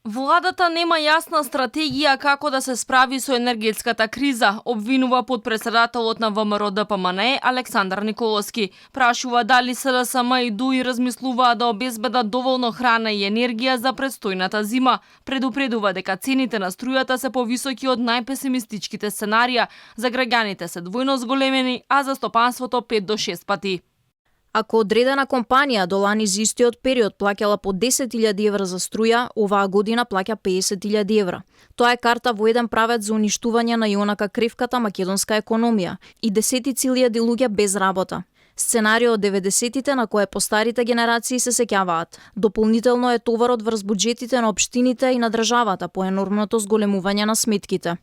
Владата нема јасна стратегија како да се справи со енергетската криза, обвинува потпредседателот на ВМРО-ДПМНЕ Александар Николовски. Прашува дали СДСМ и ДУИ размислуваат да обезбедат доволно храна и енергија за предстојната зима. Предупредува дека цените на струјата се повисоки од најпесимистичките сценарија, за граѓаните се двојно зголемени, а за стопанството 5 до 6 пати. Ако одредена компанија до лани за истиот период плаќала по 10.000 евра за струја, оваа година плаќа 50.000 евра. Тоа е карта во еден правец за уништување на јонака кревката македонска економија и десетици илјади луѓе без работа. Сценарио од 90-тите на кое постарите генерации се сеќаваат. Дополнително е товарот врз буџетите на општините и на државата по енормното зголемување на сметките.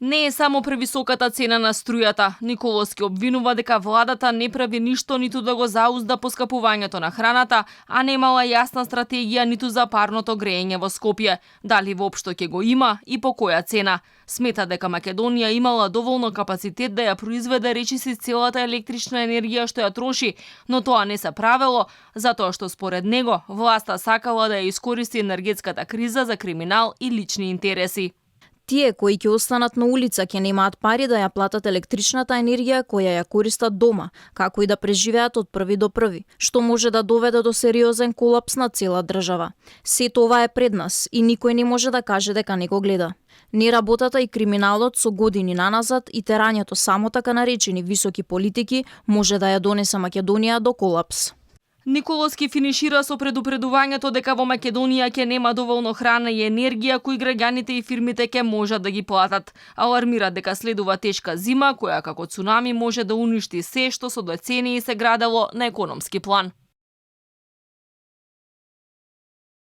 Не е само превисоката цена на струјата. Николовски обвинува дека владата не прави ништо ниту да го заузда поскапувањето на храната, а немала јасна стратегија ниту за парното грејење во Скопје. Дали воопшто ќе го има и по која цена. Смета дека Македонија имала доволно капацитет да ја произведе речиси целата електрична енергија што ја троши, но тоа не се правело, затоа што според него власта сакала да ја искористи енергетската криза за криминал и лични интереси. Тие кои ќе останат на улица ќе немаат пари да ја платат електричната енергија која ја користат дома, како и да преживеат од први до први, што може да доведе до сериозен колапс на цела држава. Сето ова е пред нас и никој не може да каже дека не го гледа. Неработата и криминалот со години наназад и терањето само така наречени високи политики може да ја донесе Македонија до колапс. Николовски финишира со предупредувањето дека во Македонија ќе нема доволно храна и енергија кои граѓаните и фирмите ќе можат да ги платат. Алармира дека следува тешка зима која како цунами може да уништи се што со децении се градело на економски план.